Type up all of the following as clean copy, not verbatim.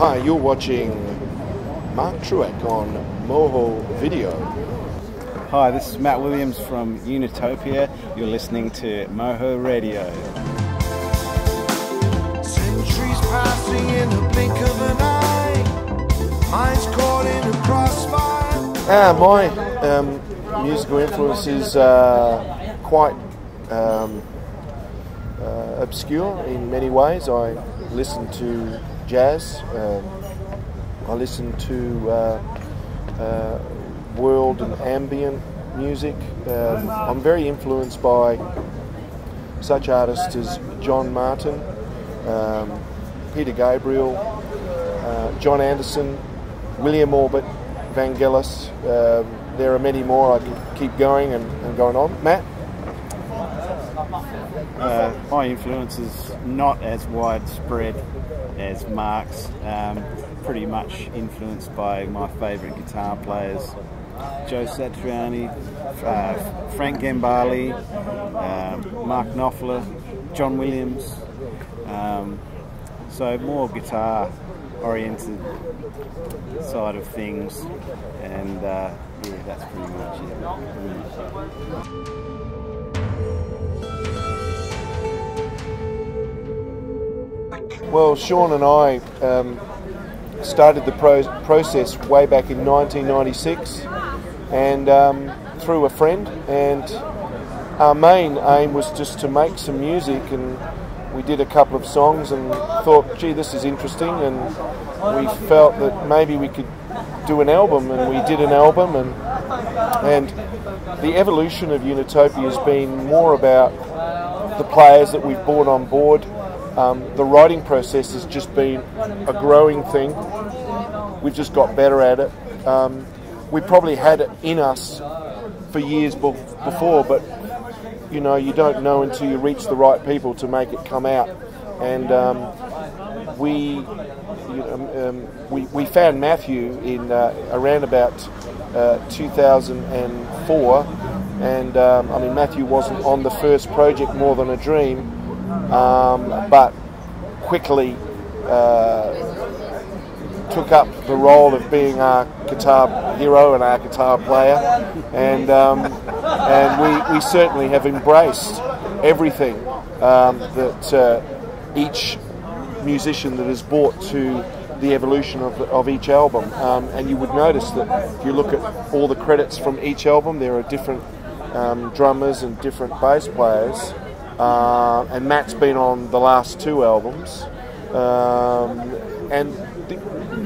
Hi, you're watching Mark Trueack on MOROW Video. Hi, this is Matt Williams from Unitopia. You're listening to MOROW Radio. Centuries passing in the blink of an eye. Minds caught in a crossfire. My musical influence is quite obscure in many ways. I listen to jazz. I listen to world and ambient music. I'm very influenced by such artists as John Martin, Peter Gabriel, John Anderson, William Orbit, Vangelis. There are many more. I could keep going and going on. Matt? My influence is not as widespread as Mark's. Pretty much influenced by my favourite guitar players, Joe Satriani, Frank Gambale, Mark Knopfler, John Williams. So more guitar-oriented side of things, and yeah, that's pretty much it. Well, Sean and I started the process way back in 1996, and through a friend, and our main aim was just to make some music, and we did a couple of songs and thought, gee, this is interesting, and we felt that maybe we could do an album, and we did an album, and the evolution of Unitopia has been more about the players that we've brought on board. The writing process has just been a growing thing. We've just got better at it. We probably had it in us for years before, but you know, you don't know until you reach the right people to make it come out. And we found Matthew in around about 2004, and I mean, Matthew wasn't on the first project, More Than a Dream, but quickly took up the role of being our guitar hero and our guitar player, and we certainly have embraced everything that each musician that has brought to the evolution of each album. And you would notice that if you look at all the credits from each album, there are different drummers and different bass players. And Matt's been on the last two albums, and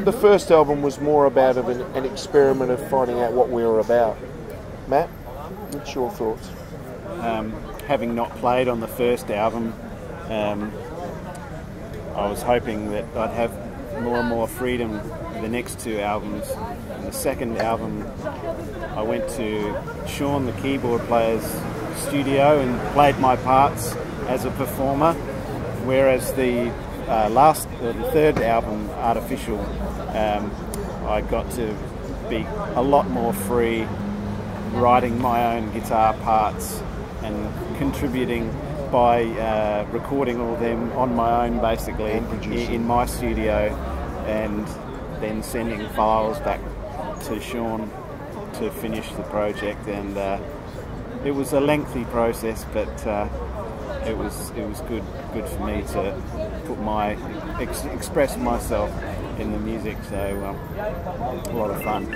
the first album was more about an experiment of finding out what we were about. Matt, what's your thoughts? Having not played on the first album, I was hoping that I'd have more and more freedom with the next two albums. In the second album, I went to Sean, the keyboard player's studio, and played my parts as a performer, whereas the third album, Artificial, I got to be a lot more free, writing my own guitar parts and contributing by recording all of them on my own, basically, in my studio, and then sending files back to Sean to finish the project. And it was a lengthy process, but it was good for me to put express myself in the music. So a lot of fun.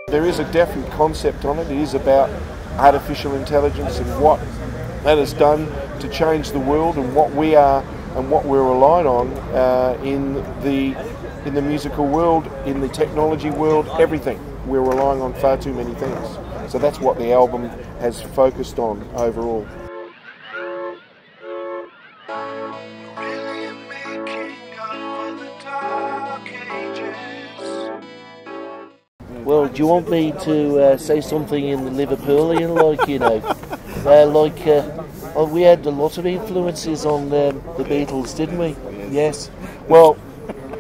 There is a definite concept on it. It is about artificial intelligence and what that has done to change the world, and what we are and what we're relying on in the musical world, in the technology world, everything. We're relying on far too many things. So that's what the album has focused on overall. Well, do you want me to say something in the Liverpoolian, like, you know? We had a lot of influences on the Beatles, didn't we? Yes. Well,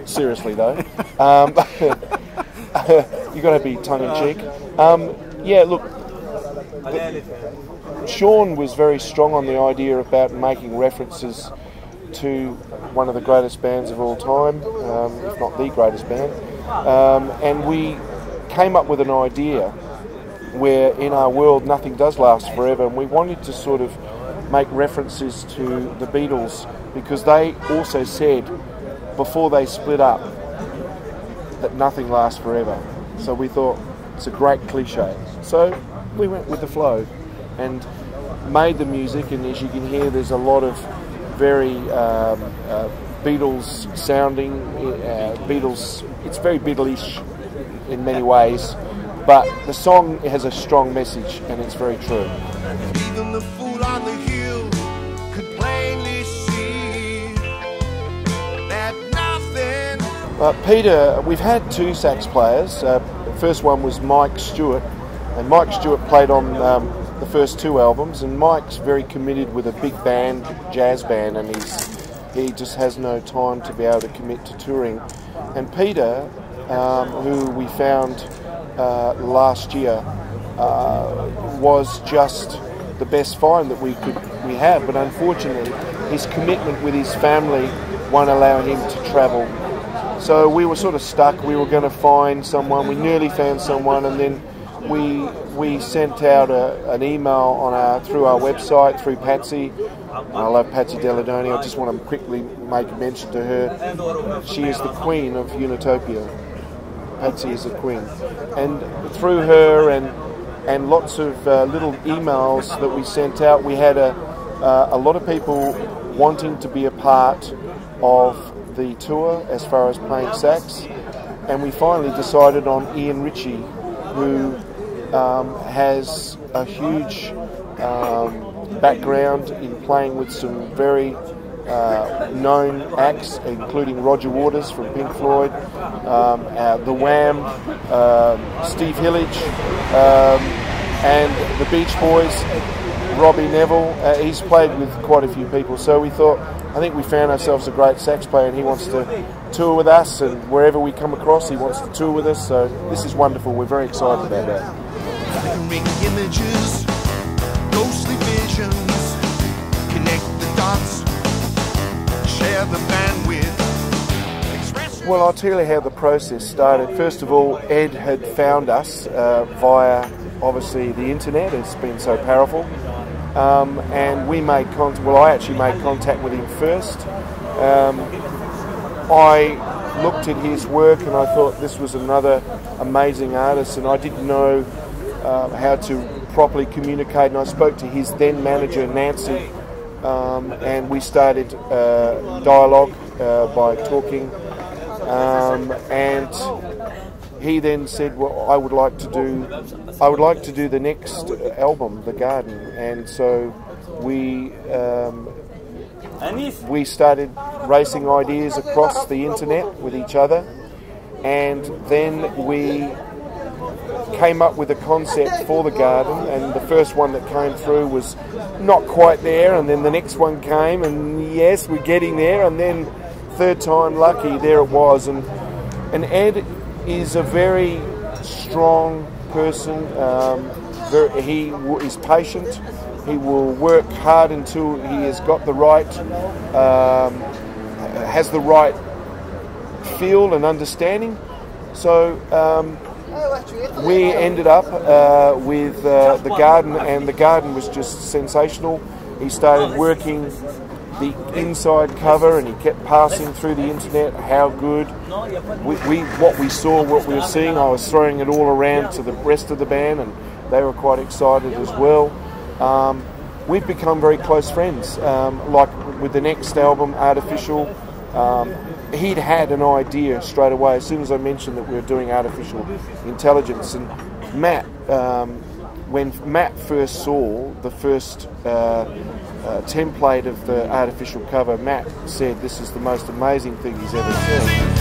seriously though, you've got to be tongue-in-cheek. Yeah, look, Sean was very strong on the idea about making references to one of the greatest bands of all time, if not the greatest band, and we came up with an idea where in our world nothing does last forever, and we wanted to sort of make references to the Beatles because they also said before they split up that nothing lasts forever. So we thought it's a great cliche. So we went with the flow and made the music, and as you can hear there's a lot of very Beatles sounding, it's very Beatles-ish in many ways, but the song has a strong message and it's very true. Even the fool on the hill could plainly see that nothing. Peter, we've had two sax players. The first one was Mike Stewart, and Mike Stewart played on the first two albums, and Mike's very committed with a big band, jazz band, and he just has no time to be able to commit to touring. And Peter, who we found last year, was just the best find that we had, but unfortunately his commitment with his family won't allow him to travel. So we were sort of stuck. We were going to find someone. We nearly found someone, and then we sent out an email through our website, through Patsy. I love Patsy Deladoni. I just want to quickly make a mention to her. She is the queen of Unitopia. Patsy is a queen. And through her and lots of little emails that we sent out, we had a lot of people wanting to be a part of the tour as far as playing sax. And we finally decided on Ian Ritchie, who has a huge background in playing with some very known acts, including Roger Waters from Pink Floyd, the Wham, Steve Hillage, and the Beach Boys, Robbie Neville. He's played with quite a few people, so we thought, I think we found ourselves a great sax player, and he wants to tour with us, and wherever we come across he wants to tour with us, so this is wonderful. We're very excited about that. Images, ghostly visions, connect the dots, share the bandwidth. Well, I'll tell you how the process started. First of all, Ed had found us via, obviously, the internet. It's been so powerful. And we made contact. Well, I actually made contact with him first. I looked at his work and I thought this was another amazing artist, and I didn't know how to properly communicate, and I spoke to his then manager, Nancy, and we started dialogue by talking, and he then said, well, I would like to do the next album, The Garden, and so we started racing ideas across the internet with each other, and then we came up with a concept for The Garden, and the first one that came through was not quite there, and then the next one came, and yes, we're getting there, and then third time lucky, there it was. And Ed is a very strong person. He is patient. He will work hard until he has got the right, has the right feel and understanding. So we ended up with The Garden, and The Garden was just sensational. He started working the inside cover, and he kept passing through the internet how good what we saw, what we were seeing. I was throwing it all around to the rest of the band, and they were quite excited as well. We've become very close friends. Like with the next album, Artificial, he'd had an idea straight away as soon as I mentioned that we were doing artificial intelligence. And Matt, when Matt first saw the first template of the artificial cover, Matt said this is the most amazing thing he's ever seen.